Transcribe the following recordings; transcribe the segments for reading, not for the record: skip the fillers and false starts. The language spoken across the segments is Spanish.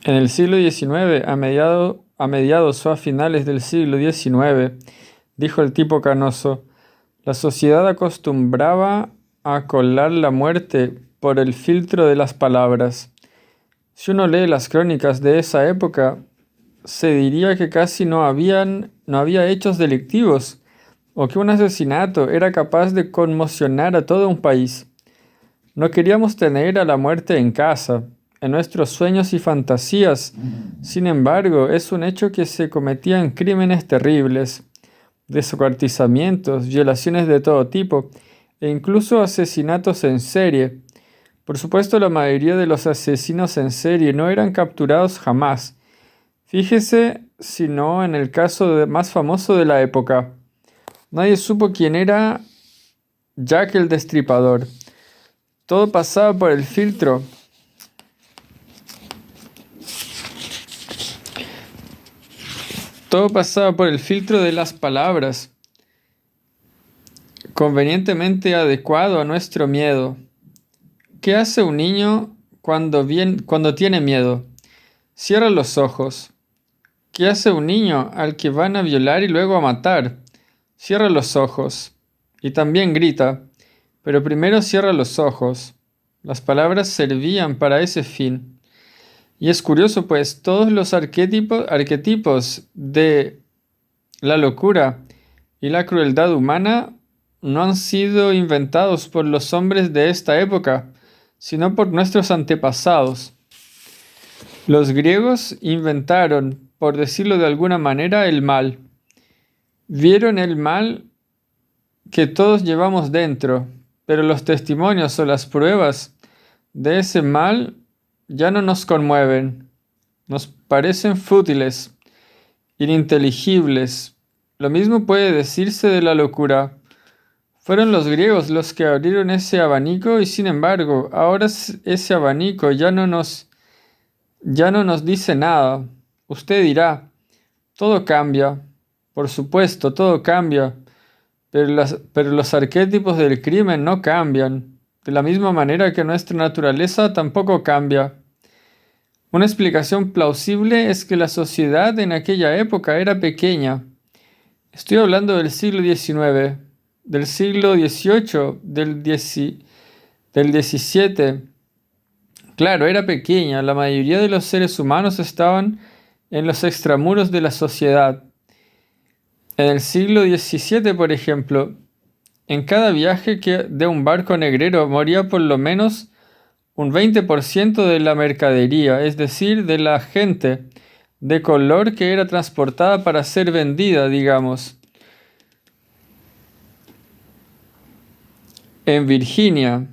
En el siglo XIX, a mediados o a finales del siglo XIX, dijo el tipo canoso, la sociedad acostumbraba a colar la muerte por el filtro de las palabras. Si uno lee las crónicas de esa época, se diría que casi no había hechos delictivos, o que un asesinato era capaz de conmocionar a todo un país. No queríamos tener a la muerte en casa, en nuestros sueños y fantasías. Sin embargo, es un hecho que se cometían crímenes terribles, descuartizamientos, violaciones de todo tipo, e incluso asesinatos en serie. Por supuesto, la mayoría de los asesinos en serie no eran capturados jamás. Fíjese si no en el caso más famoso de la época. Nadie supo quién era Jack el Destripador. Todo pasaba por el filtro. Todo pasaba por el filtro de las palabras, convenientemente adecuado a nuestro miedo. ¿Qué hace un niño cuando tiene miedo? Cierra los ojos. ¿Qué hace un niño al que van a violar y luego a matar? Cierra los ojos. Y también grita, pero primero cierra los ojos. Las palabras servían para ese fin. Y es curioso, pues todos los arquetipos de la locura y la crueldad humana no han sido inventados por los hombres de esta época, sino por nuestros antepasados. Los griegos inventaron, por decirlo de alguna manera, el mal. Vieron el mal que todos llevamos dentro, pero los testimonios o las pruebas de ese mal ya no nos conmueven, nos parecen fútiles, ininteligibles. Lo mismo puede decirse de la locura. Fueron los griegos los que abrieron ese abanico y sin embargo, ahora ese abanico ya no nos dice nada. Usted dirá, todo cambia. Por supuesto, todo cambia, pero los arquetipos del crimen no cambian, de la misma manera que nuestra naturaleza tampoco cambia. Una explicación plausible es que la sociedad en aquella época era pequeña. Estoy hablando del siglo XIX, del siglo XVIII, del XVII. Claro, era pequeña. La mayoría de los seres humanos estaban en los extramuros de la sociedad. En el siglo XVII, por ejemplo, en cada viaje de un barco negrero moría por lo menos un 20% de la mercadería, es decir, de la gente de color que era transportada para ser vendida, digamos. En Virginia.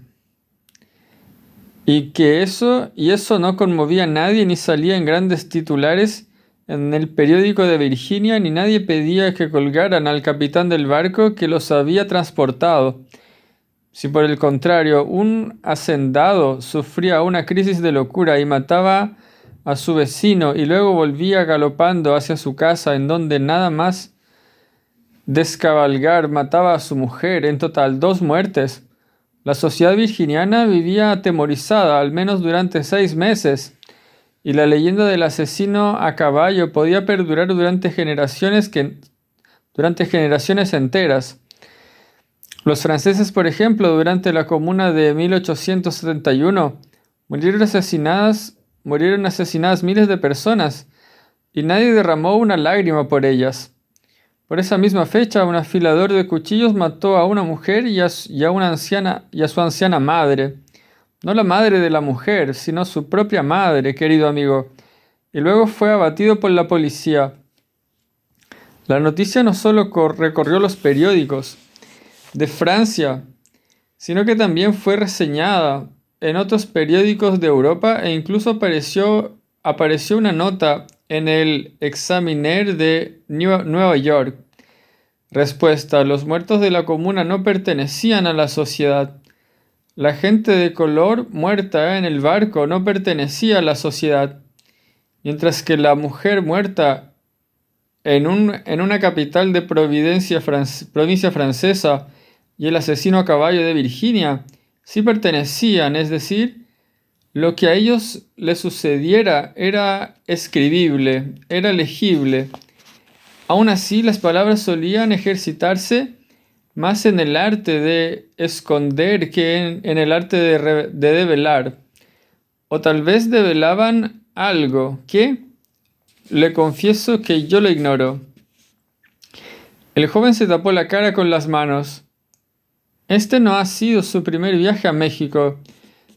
Y eso no conmovía a nadie ni salía en grandes titulares en el periódico de Virginia, ni nadie pedía que colgaran al capitán del barco que los había transportado. Si por el contrario un hacendado sufría una crisis de locura y mataba a su vecino y luego volvía galopando hacia su casa en donde nada más descabalgar mataba a su mujer, en total 2 muertes, la sociedad virginiana vivía atemorizada al menos durante 6 meses. Y la leyenda del asesino a caballo podía perdurar durante generaciones enteras. Los franceses, por ejemplo, durante la Comuna de 1871, murieron asesinadas miles de personas, y nadie derramó una lágrima por ellas. Por esa misma fecha, un afilador de cuchillos mató a una mujer y a su anciana madre. No la madre de la mujer, sino su propia madre, querido amigo. Y luego fue abatido por la policía. La noticia no solo recorrió los periódicos de Francia, sino que también fue reseñada en otros periódicos de Europa e incluso apareció una nota en el Examiner de Nueva York. Respuesta: los muertos de la comuna no pertenecían a la sociedad. La gente de color muerta en el barco no pertenecía a la sociedad, mientras que la mujer muerta en una capital de provincia francesa y el asesino a caballo de Virginia sí pertenecían, es decir, Lo que a ellos les sucediera era escribible, era legible. Aún así, las palabras solían ejercitarse más en el arte de esconder que en el arte de develar. O tal vez develaban algo que, le confieso que yo lo ignoro. El joven se tapó la cara con las manos. Este no ha sido su primer viaje a México,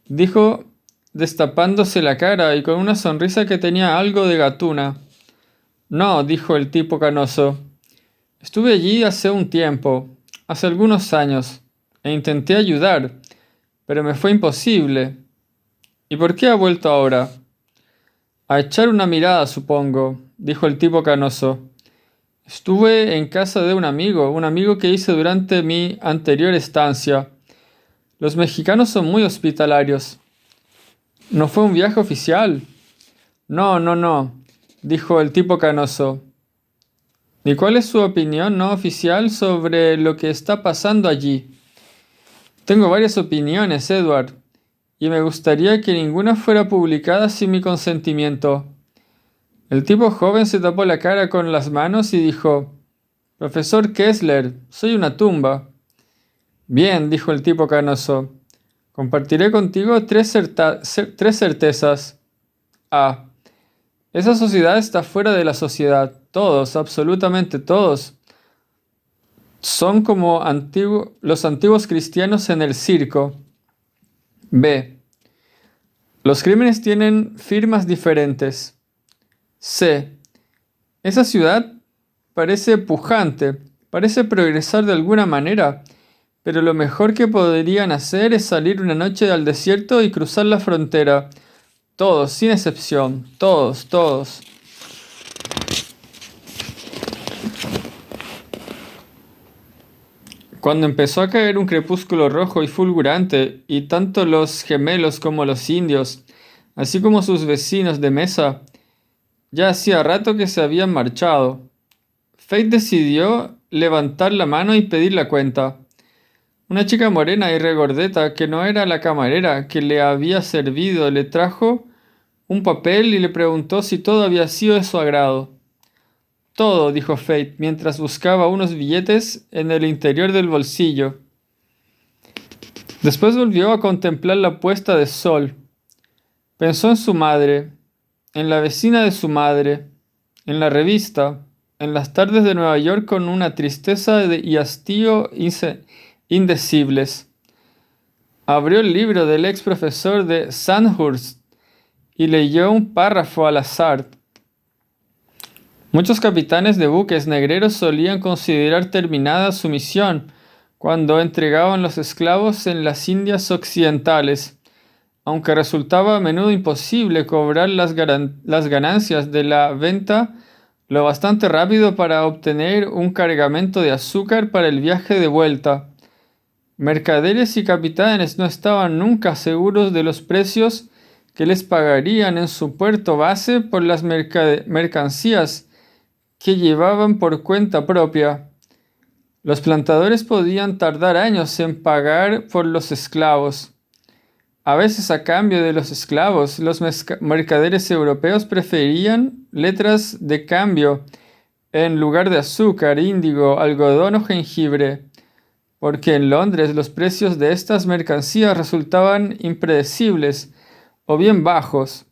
dijo destapándose la cara y con una sonrisa que tenía algo de gatuna. No, dijo el tipo canoso. Estuve allí hace un tiempo, hace algunos años, e intenté ayudar, pero me fue imposible. ¿Y por qué ha vuelto ahora? A echar una mirada, supongo, dijo el tipo canoso. Estuve en casa de un amigo que hice durante mi anterior estancia. Los mexicanos son muy hospitalarios. ¿No fue un viaje oficial? No, no, no, dijo el tipo canoso. ¿Y cuál es su opinión no oficial sobre lo que está pasando allí? Tengo varias opiniones, Edward, y me gustaría que ninguna fuera publicada sin mi consentimiento. El tipo joven se tapó la cara con las manos y dijo: Profesor Kessler, soy una tumba. Bien, dijo el tipo canoso. Compartiré contigo tres certezas. A. Esa sociedad está fuera de la sociedad. Todos, absolutamente todos, son como los antiguos cristianos en el circo. B. Los crímenes tienen firmas diferentes. C. Esa ciudad parece pujante, parece progresar de alguna manera, pero lo mejor que podrían hacer es salir una noche al desierto y cruzar la frontera. Todos, sin excepción, todos, todos. Cuando empezó a caer un crepúsculo rojo y fulgurante, y tanto los gemelos como los indios, así como sus vecinos de mesa, ya hacía rato que se habían marchado. Fate decidió levantar la mano y pedir la cuenta. Una chica morena y regordeta, que no era la camarera que le había servido, le trajo un papel y le preguntó si todo había sido de su agrado. Todo, dijo Fate, mientras buscaba unos billetes en el interior del bolsillo. Después volvió a contemplar la puesta de sol. Pensó en su madre, en la vecina de su madre, en la revista, en las tardes de Nueva York con una tristeza y hastío indecibles. Abrió el libro del ex profesor de Sandhurst y leyó un párrafo al azar. Muchos capitanes de buques negreros solían considerar terminada su misión cuando entregaban los esclavos en las Indias Occidentales, aunque resultaba a menudo imposible cobrar las ganancias de la venta lo bastante rápido para obtener un cargamento de azúcar para el viaje de vuelta. Mercaderes y capitanes no estaban nunca seguros de los precios que les pagarían en su puerto base por las mercancías que llevaban por cuenta propia. Los plantadores podían tardar años en pagar por los esclavos. A veces, a cambio de los esclavos, los mercaderes europeos preferían letras de cambio en lugar de azúcar, índigo, algodón o jengibre, porque en Londres los precios de estas mercancías resultaban impredecibles o bien bajos.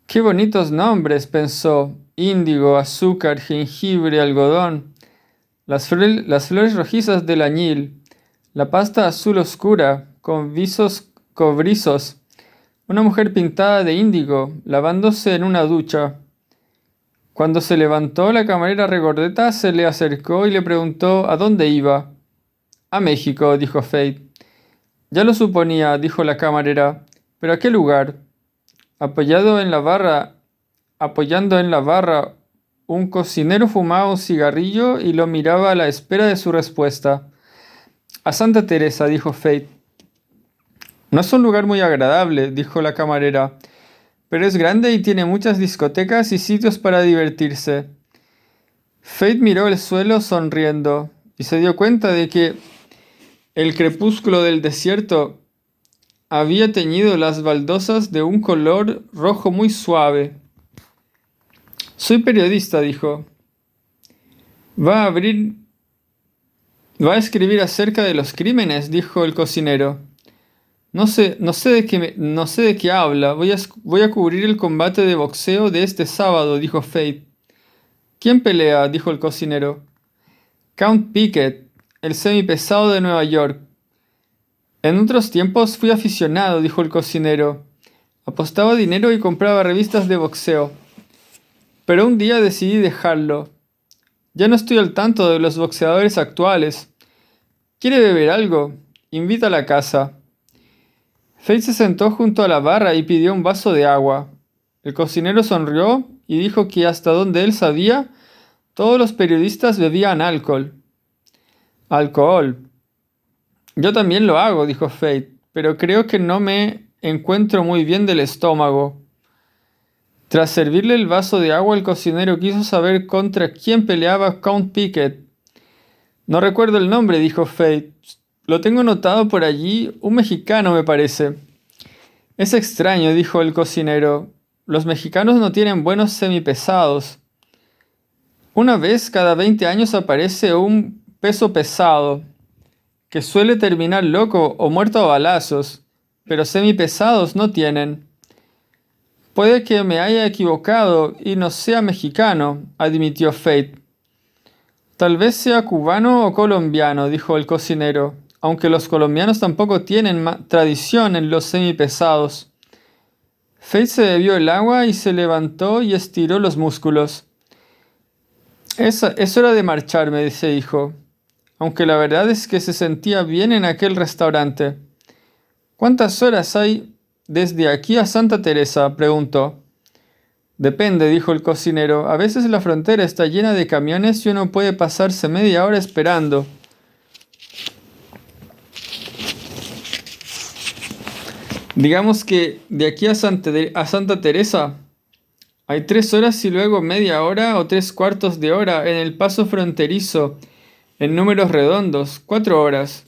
¡Qué bonitos nombres!, pensó. Índigo, azúcar, jengibre, algodón, las flores rojizas del añil, la pasta azul oscura con visos cobrizos, una mujer pintada de índigo, lavándose en una ducha. Cuando se levantó, la camarera regordeta se le acercó y le preguntó a dónde iba. A México, dijo Fate. Ya lo suponía, dijo la camarera, pero ¿a qué lugar? Apoyando en la barra, un cocinero fumaba un cigarrillo y lo miraba a la espera de su respuesta. A Santa Teresa, dijo Fate. No es un lugar muy agradable, dijo la camarera, pero es grande y tiene muchas discotecas y sitios para divertirse. Fate miró el suelo sonriendo y se dio cuenta de que el crepúsculo del desierto había teñido las baldosas de un color rojo muy suave. Soy periodista, dijo. Va a escribir acerca de los crímenes, dijo el cocinero. No sé de qué habla. Voy a cubrir el combate de boxeo de este sábado, dijo Faith. ¿Quién pelea?, dijo el cocinero. Count Pickett, el semipesado de Nueva York. En otros tiempos fui aficionado, dijo el cocinero. Apostaba dinero y compraba revistas de boxeo. Pero un día decidí dejarlo. Ya no estoy al tanto de los boxeadores actuales. ¿Quiere beber algo? Invita a la casa. Faith se sentó junto a la barra y pidió un vaso de agua. El cocinero sonrió y dijo que hasta donde él sabía, todos los periodistas bebían alcohol. Alcohol. Yo también lo hago, dijo Faith, pero creo que no me encuentro muy bien del estómago. Tras servirle el vaso de agua, el cocinero quiso saber contra quién peleaba Count Pickett. No recuerdo el nombre, dijo Faith. Lo tengo notado por allí, un mexicano me parece. Es extraño, dijo el cocinero. Los mexicanos no tienen buenos semipesados. Una vez cada 20 años aparece un peso pesado, que suele terminar loco o muerto a balazos, pero semipesados no tienen. Puede que me haya equivocado y no sea mexicano, admitió Faith. Tal vez sea cubano o colombiano, dijo el cocinero, aunque los colombianos tampoco tienen tradición en los semipesados. Faith se bebió el agua y se levantó y estiró los músculos. Es hora de marcharme, se dijo, aunque la verdad es que se sentía bien en aquel restaurante. ¿Cuántas horas hay desde aquí a Santa Teresa?, preguntó. Depende, dijo el cocinero. A veces la frontera está llena de camiones y uno puede pasarse media hora esperando. Digamos que de aquí a Santa Teresa hay 3 horas y luego media hora o 3/4 de hora en el paso fronterizo, en números redondos, 4 horas.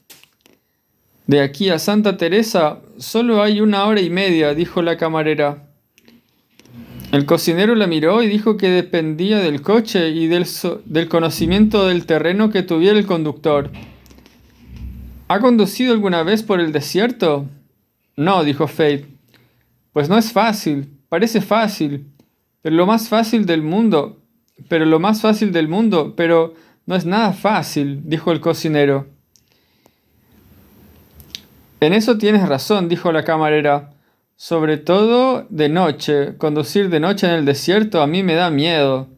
De aquí a Santa Teresa solo hay 1 hora y media, dijo la camarera. El cocinero la miró y dijo que dependía del coche y del conocimiento del terreno que tuviera el conductor. ¿Ha conducido alguna vez por el desierto? No, dijo Faith. Pues no es fácil, parece fácil, pero lo más fácil del mundo, pero no es nada fácil, dijo el cocinero. En eso tienes razón, dijo la camarera. Sobre todo de noche. Conducir de noche en el desierto a mí me da miedo.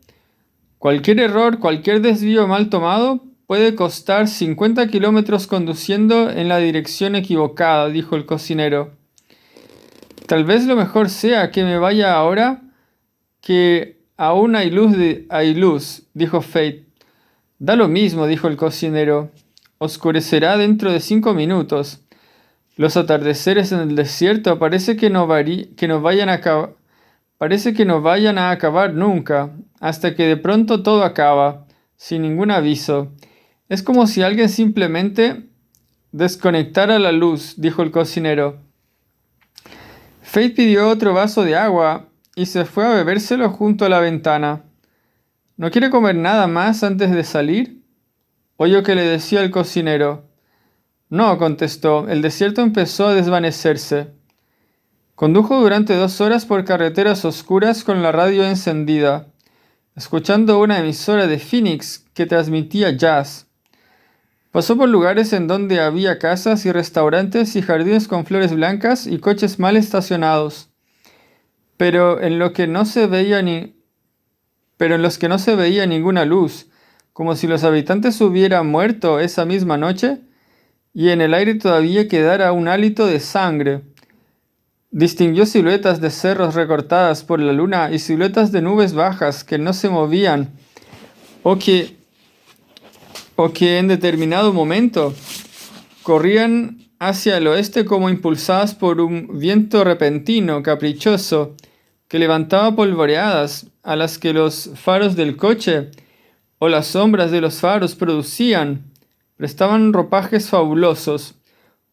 Cualquier error, cualquier desvío mal tomado puede costar 50 kilómetros conduciendo en la dirección equivocada, dijo el cocinero. Tal vez lo mejor sea que me vaya ahora, que aún hay luz, dijo Faith. Da lo mismo, dijo el cocinero. Oscurecerá dentro de 5 minutos. Los atardeceres en el desierto parece que no vayan a acabar nunca, hasta que de pronto todo acaba, sin ningún aviso. Es como si alguien simplemente desconectara la luz, dijo el cocinero. Faith pidió otro vaso de agua y se fue a bebérselo junto a la ventana. ¿No quiere comer nada más antes de salir?, oyó que le decía el cocinero. No, contestó. El desierto empezó a desvanecerse. Condujo durante 2 horas por carreteras oscuras con la radio encendida, escuchando una emisora de Phoenix que transmitía jazz. Pasó por lugares en donde había casas y restaurantes y jardines con flores blancas y coches mal estacionados, pero en los que no se veía ninguna luz, como si los habitantes hubieran muerto esa misma noche y en el aire todavía quedara un hálito de sangre. Distinguió siluetas de cerros recortadas por la luna y siluetas de nubes bajas que no se movían o que en determinado momento corrían hacia el oeste como impulsadas por un viento repentino, caprichoso, que levantaba polvoreadas a las que los faros del coche o las sombras de los faros prestaban ropajes fabulosos,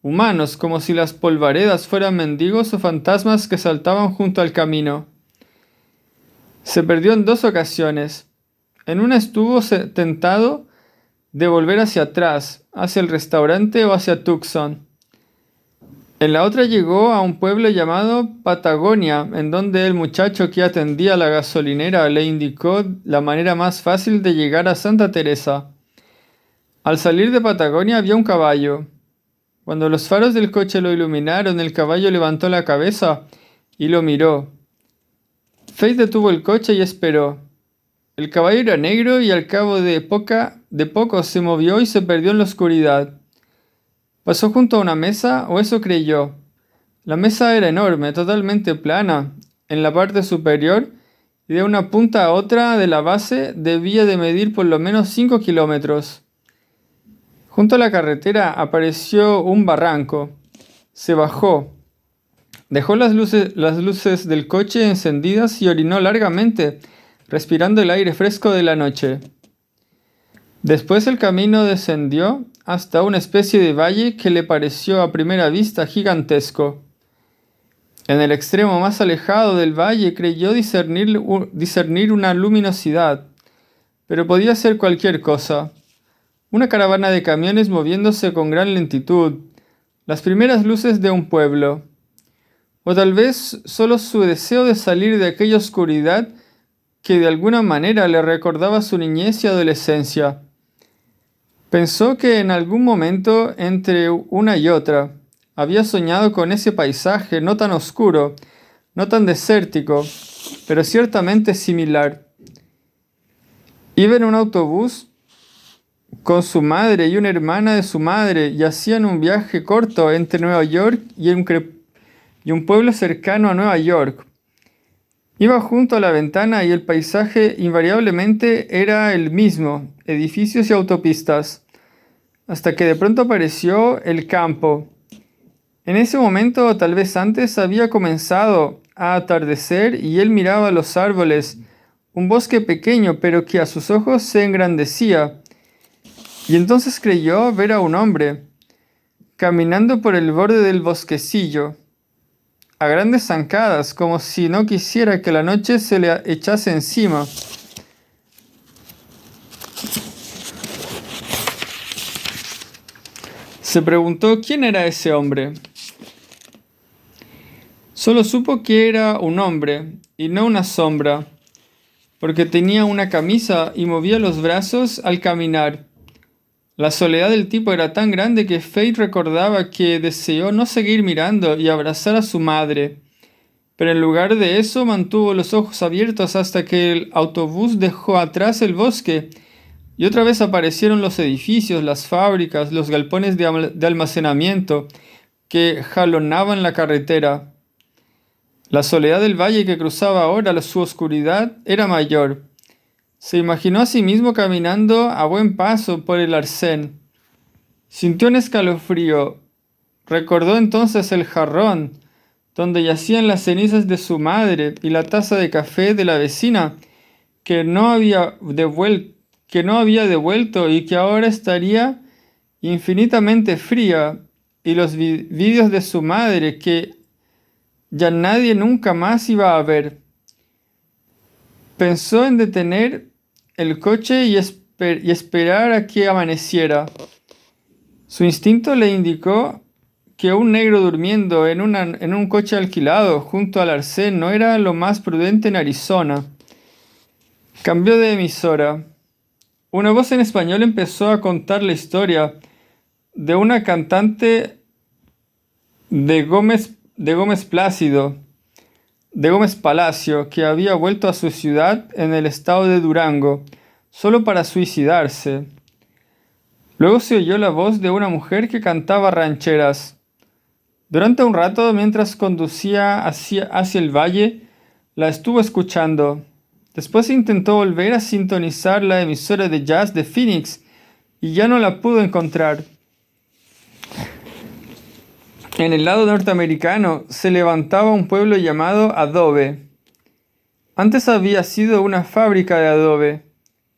humanos, como si las polvaredas fueran mendigos o fantasmas que saltaban junto al camino. Se perdió en 2 ocasiones. En una estuvo tentado de volver hacia atrás, hacia el restaurante o hacia Tucson. En la otra llegó a un pueblo llamado Patagonia, en donde el muchacho que atendía la gasolinera le indicó la manera más fácil de llegar a Santa Teresa. Al salir de Patagonia había un caballo. Cuando los faros del coche lo iluminaron, el caballo levantó la cabeza y lo miró. Faith detuvo el coche y esperó. El caballo era negro y al cabo de poco se movió y se perdió en la oscuridad. Pasó junto a una mesa, o eso creyó. La mesa era enorme, totalmente plana, en la parte superior, y de una punta a otra de la base debía de medir por lo menos 5 kilómetros. Junto a la carretera apareció un barranco. Se bajó. Dejó las luces del coche encendidas y orinó largamente, respirando el aire fresco de la noche. Después el camino descendió hasta una especie de valle que le pareció a primera vista gigantesco. En el extremo más alejado del valle creyó discernir una luminosidad, pero podía ser cualquier cosa. Una caravana de camiones moviéndose con gran lentitud, las primeras luces de un pueblo. O tal vez solo su deseo de salir de aquella oscuridad que de alguna manera le recordaba su niñez y adolescencia. Pensó que en algún momento entre una y otra había soñado con ese paisaje no tan oscuro, no tan desértico, pero ciertamente similar. Iba en un autobús con su madre y una hermana de su madre y hacían un viaje corto entre Nueva York y un pueblo cercano a Nueva York. Iba junto a la ventana y el paisaje invariablemente era el mismo, edificios y autopistas, hasta que de pronto apareció el campo. En ese momento, o tal vez antes, había comenzado a atardecer y él miraba los árboles, un bosque pequeño pero que a sus ojos se engrandecía. Y entonces creyó ver a un hombre caminando por el borde del bosquecillo, a grandes zancadas, como si no quisiera que la noche se le echase encima. Se preguntó quién era ese hombre. Solo supo que era un hombre y no una sombra, porque tenía una camisa y movía los brazos al caminar. La soledad del tipo era tan grande que Faith recordaba que deseó no seguir mirando y abrazar a su madre, pero en lugar de eso mantuvo los ojos abiertos hasta que el autobús dejó atrás el bosque y otra vez aparecieron los edificios, las fábricas, los galpones de almacenamiento que jalonaban la carretera. La soledad del valle que cruzaba ahora su oscuridad era mayor. Se imaginó a sí mismo caminando a buen paso por el arcén. Sintió un escalofrío. Recordó entonces el jarrón donde yacían las cenizas de su madre y la taza de café de la vecina que no había devuelto y que ahora estaría infinitamente fría, y los vídeos de su madre que ya nadie nunca más iba a ver. Pensó en detener el coche y esperar a que amaneciera. Su instinto le indicó que un negro durmiendo en un coche alquilado junto al arcén no era lo más prudente en Arizona. Cambió de emisora. Una voz en español empezó a contar la historia de una cantante de Gómez Palacio, que había vuelto a su ciudad en el estado de Durango, solo para suicidarse. Luego se oyó la voz de una mujer que cantaba rancheras. Durante un rato, mientras conducía hacia el valle, la estuvo escuchando. Después intentó volver a sintonizar la emisora de jazz de Phoenix y ya no la pudo encontrar. En el lado norteamericano se levantaba un pueblo llamado Adobe. Antes había sido una fábrica de adobe,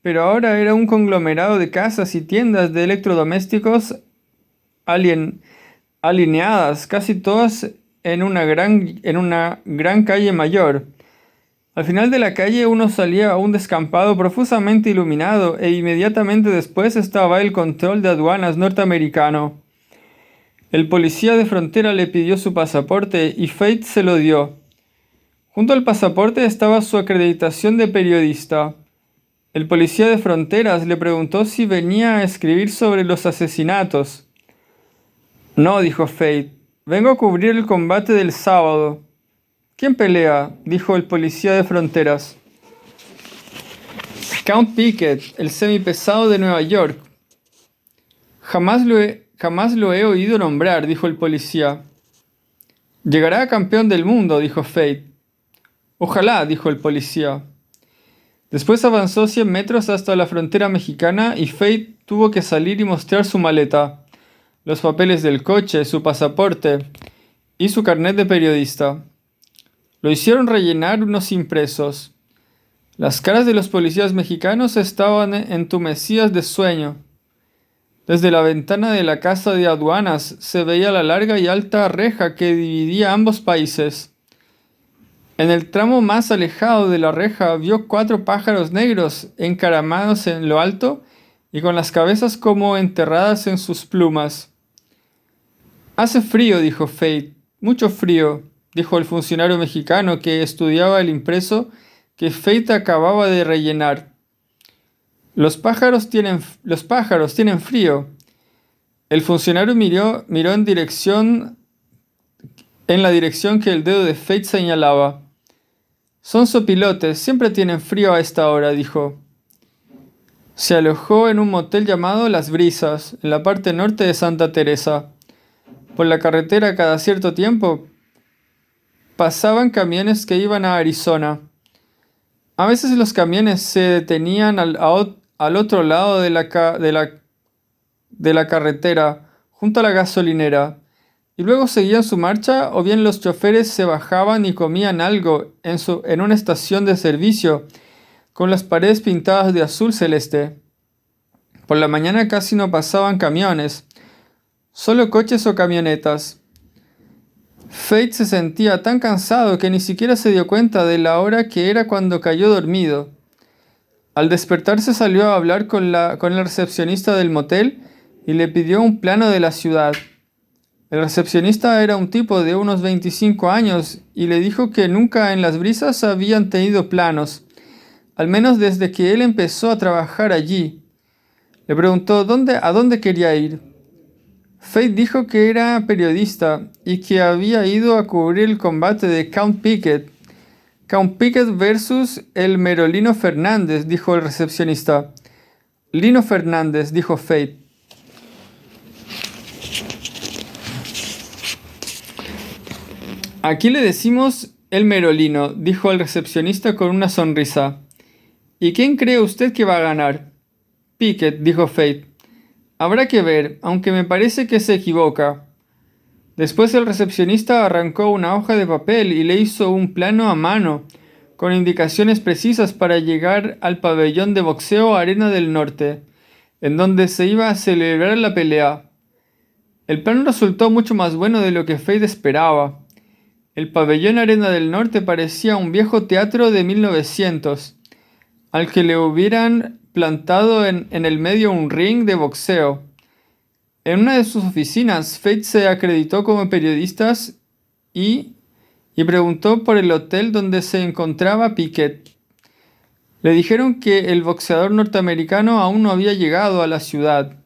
pero ahora era un conglomerado de casas y tiendas de electrodomésticos alineadas, casi todas en una gran calle mayor. Al final de la calle uno salía a un descampado profusamente iluminado e inmediatamente después estaba el control de aduanas norteamericano. El policía de frontera le pidió su pasaporte y Faith se lo dio. Junto al pasaporte estaba su acreditación de periodista. El policía de fronteras le preguntó si venía a escribir sobre los asesinatos. No, dijo Faith, vengo a cubrir el combate del sábado. ¿Quién pelea?, dijo el policía de fronteras. Count Pickett, el semipesado de Nueva York. Jamás lo he oído nombrar, dijo el policía. Llegará a campeón del mundo, dijo Faith. Ojalá, dijo el policía. Después avanzó 100 metros hasta la frontera mexicana y Faith tuvo que salir y mostrar su maleta, los papeles del coche, su pasaporte y su carnet de periodista. Lo hicieron rellenar unos impresos. Las caras de los policías mexicanos estaban entumecidas de sueño. Desde la ventana de la casa de aduanas se veía la larga y alta reja que dividía ambos países. En el tramo más alejado de la reja vio 4 pájaros negros encaramados en lo alto y con las cabezas como enterradas en sus plumas. Hace frío, dijo Faith. Mucho frío, dijo el funcionario mexicano que estudiaba el impreso que Faith acababa de rellenar. Los pájaros tienen frío. El funcionario miró en la dirección que el dedo de Faith señalaba. Son sopilotes, siempre tienen frío a esta hora, dijo. Se alojó en un motel llamado Las Brisas, en la parte norte de Santa Teresa. Por la carretera cada cierto tiempo pasaban camiones que iban a Arizona. A veces los camiones se detenían al otro lado de la carretera, junto a la gasolinera, y luego seguían su marcha, o bien los choferes se bajaban y comían algo en una estación de servicio, con las paredes pintadas de azul celeste. Por la mañana casi no pasaban camiones, solo coches o camionetas. Faith se sentía tan cansado que ni siquiera se dio cuenta de la hora que era cuando cayó dormido. Al despertarse salió a hablar con el recepcionista del motel y le pidió un plano de la ciudad. El recepcionista era un tipo de unos 25 años y le dijo que nunca en Las Brisas habían tenido planos, al menos desde que él empezó a trabajar allí. Le preguntó a dónde quería ir. Faith dijo que era periodista y que había ido a cubrir el combate de Count Pickett. Count Pickett versus el mero Lino Fernández, dijo el recepcionista. Lino Fernández, dijo Faith. Aquí le decimos el merolino, dijo el recepcionista con una sonrisa. ¿Y quién cree usted que va a ganar? Pickett, dijo Faith. Habrá que ver, aunque me parece que se equivoca. Después el recepcionista arrancó una hoja de papel y le hizo un plano a mano, con indicaciones precisas para llegar al pabellón de boxeo Arena del Norte, en donde se iba a celebrar la pelea. El plano resultó mucho más bueno de lo que Faith esperaba. El pabellón Arena del Norte parecía un viejo teatro de 1900, al que le hubieran plantado en el medio un ring de boxeo. En una de sus oficinas, Faith se acreditó como periodista y preguntó por el hotel donde se encontraba Pickett. Le dijeron que el boxeador norteamericano aún no había llegado a la ciudad.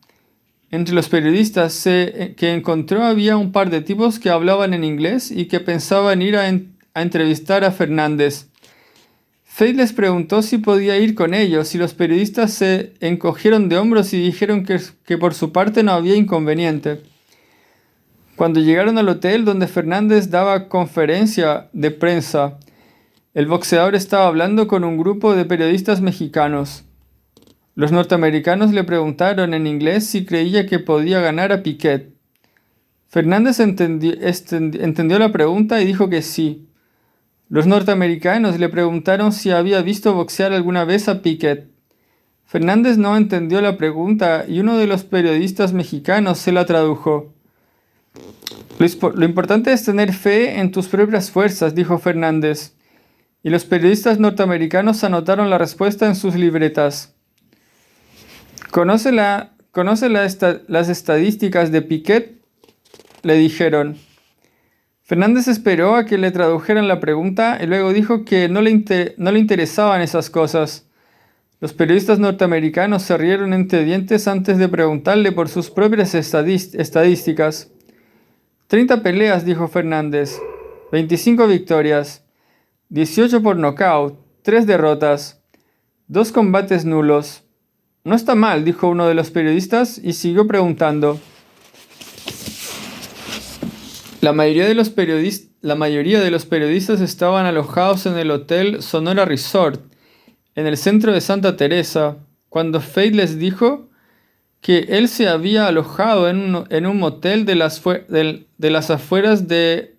Entre los periodistas que encontró había un par de tipos que hablaban en inglés y que pensaban ir a entrevistar a Fernández. Faith les preguntó si podía ir con ellos y los periodistas se encogieron de hombros y dijeron que por su parte no había inconveniente. Cuando llegaron al hotel donde Fernández daba conferencia de prensa, el boxeador estaba hablando con un grupo de periodistas mexicanos. Los norteamericanos le preguntaron en inglés si creía que podía ganar a Pickett. Fernández entendió la pregunta y dijo que sí. Los norteamericanos le preguntaron si había visto boxear alguna vez a Pickett. Fernández no entendió la pregunta y uno de los periodistas mexicanos se la tradujo. Lo importante es tener fe en tus propias fuerzas, dijo Fernández. Y los periodistas norteamericanos anotaron la respuesta en sus libretas. ¿Conoce las estadísticas de Piquet?, le dijeron. Fernández esperó a que le tradujeran la pregunta y luego dijo que no le interesaban esas cosas. Los periodistas norteamericanos se rieron entre dientes antes de preguntarle por sus propias estadísticas. 30 peleas, dijo Fernández. 25 victorias. 18 por nocaut. 3 derrotas. 2 combates nulos. No está mal, dijo uno de los periodistas y siguió preguntando. La mayoría de los periodistas estaban alojados en el Hotel Sonora Resort, en el centro de Santa Teresa, cuando Fate les dijo que él se había alojado en un motel de las afueras de...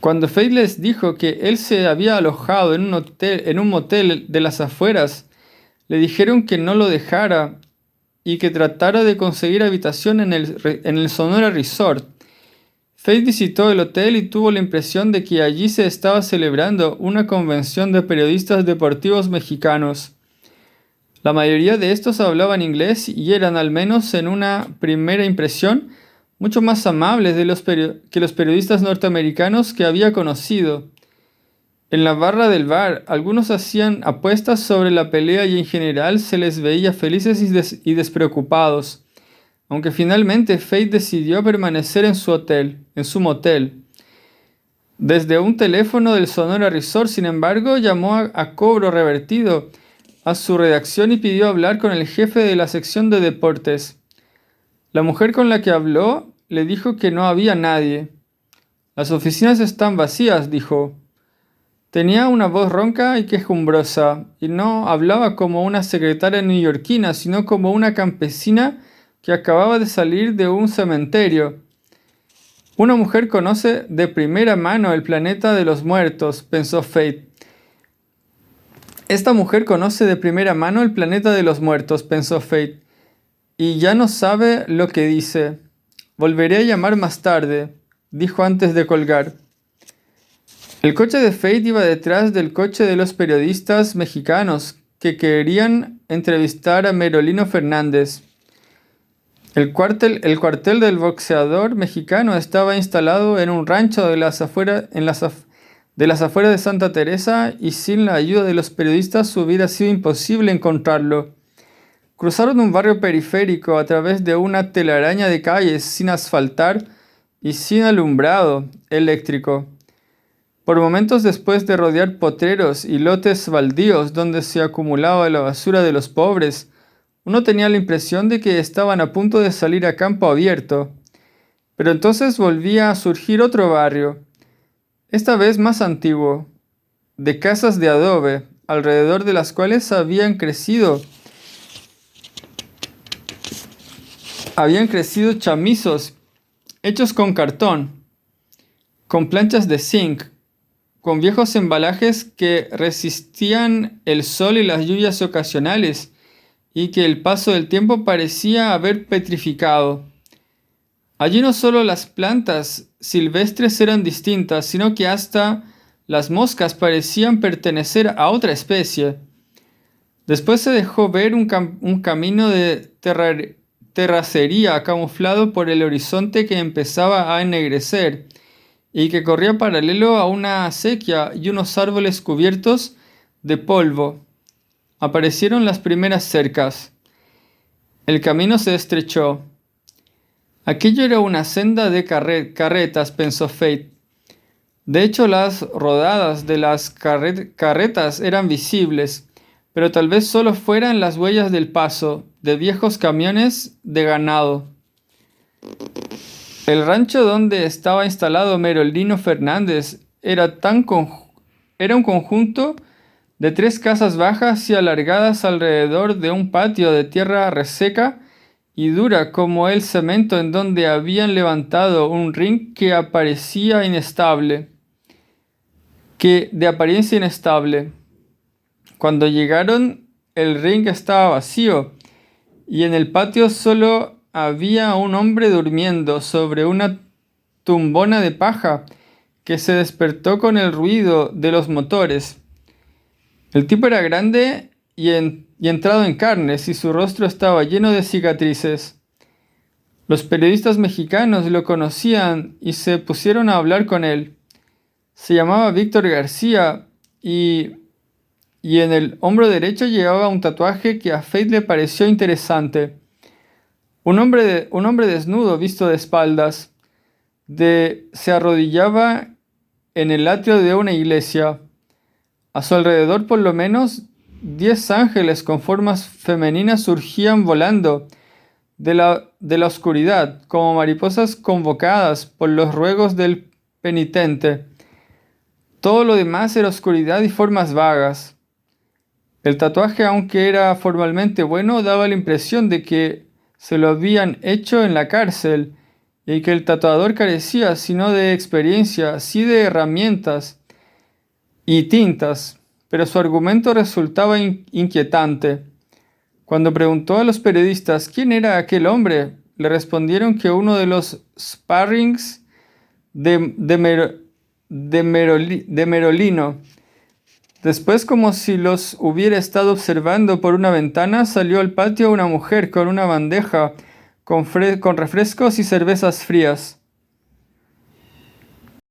Cuando Fate les dijo que él se había alojado en un motel de las afueras, le dijeron que no lo dejara y que tratara de conseguir habitación en el Sonora Resort. Fate visitó el hotel y tuvo la impresión de que allí se estaba celebrando una convención de periodistas deportivos mexicanos. La mayoría de estos hablaban inglés y eran, al menos en una primera impresión, mucho más amables que los periodistas norteamericanos que había conocido. En la barra del bar, algunos hacían apuestas sobre la pelea y en general se les veía felices y despreocupados, aunque finalmente Fate decidió permanecer en su motel. Desde un teléfono del Sonora Resort, sin embargo, llamó a cobro revertido a su redacción y pidió hablar con el jefe de la sección de deportes. La mujer con la que habló le dijo que no había nadie. Las oficinas están vacías, dijo. Tenía una voz ronca y quejumbrosa, y no hablaba como una secretaria neoyorquina, sino como una campesina que acababa de salir de un cementerio. Una mujer conoce de primera mano el planeta de los muertos, pensó Fate. Esta mujer conoce de primera mano el planeta de los muertos, pensó Fate, y ya no sabe lo que dice. Volveré a llamar más tarde, dijo antes de colgar. El coche de Fate iba detrás del coche de los periodistas mexicanos que querían entrevistar a Merolino Fernández. El cuartel del boxeador mexicano estaba instalado en un rancho de las afueras de Santa Teresa y sin la ayuda de los periodistas hubiera sido imposible encontrarlo. Cruzaron un barrio periférico a través de una telaraña de calles sin asfaltar y sin alumbrado eléctrico. Por momentos, después de rodear potreros y lotes baldíos donde se acumulaba la basura de los pobres, uno tenía la impresión de que estaban a punto de salir a campo abierto. Pero entonces volvía a surgir otro barrio, esta vez más antiguo, de casas de adobe, alrededor de las cuales habían crecido chamizos hechos con cartón, con planchas de zinc, con viejos embalajes que resistían el sol y las lluvias ocasionales y que el paso del tiempo parecía haber petrificado. Allí no solo las plantas silvestres eran distintas, sino que hasta las moscas parecían pertenecer a otra especie. Después se dejó ver un camino de terracería camuflado por el horizonte que empezaba a ennegrecer y que corría paralelo a una acequia y unos árboles cubiertos de polvo. Aparecieron las primeras cercas. El camino se estrechó. Aquello era una senda de carretas, pensó Fate. De hecho, las rodadas de las carretas eran visibles, pero tal vez solo fueran las huellas del paso de viejos camiones de ganado. El rancho donde estaba instalado Merolino Fernández era un conjunto de 3 casas bajas y alargadas alrededor de un patio de tierra reseca y dura como el cemento en donde habían levantado un ring de apariencia inestable. Cuando llegaron, el ring estaba vacío y en el patio solo había un hombre durmiendo sobre una tumbona de paja que se despertó con el ruido de los motores. El tipo era grande y entrado en carnes, y su rostro estaba lleno de cicatrices. Los periodistas mexicanos lo conocían y se pusieron a hablar con él. Se llamaba Víctor García y en el hombro derecho llevaba un tatuaje que a Faith le pareció interesante. Un hombre desnudo, visto de espaldas, se arrodillaba en el atrio de una iglesia. A su alrededor, por lo menos, 10 ángeles con formas femeninas surgían volando de la oscuridad, como mariposas convocadas por los ruegos del penitente. Todo lo demás era oscuridad y formas vagas. El tatuaje, aunque era formalmente bueno, daba la impresión de que se lo habían hecho en la cárcel y que el tatuador carecía sino de experiencia, sí de herramientas y tintas, pero su argumento resultaba inquietante. Cuando preguntó a los periodistas quién era aquel hombre, le respondieron que uno de los sparrings de Merolino. Después, como si los hubiera estado observando por una ventana, salió al patio una mujer con una bandeja con refrescos y cervezas frías.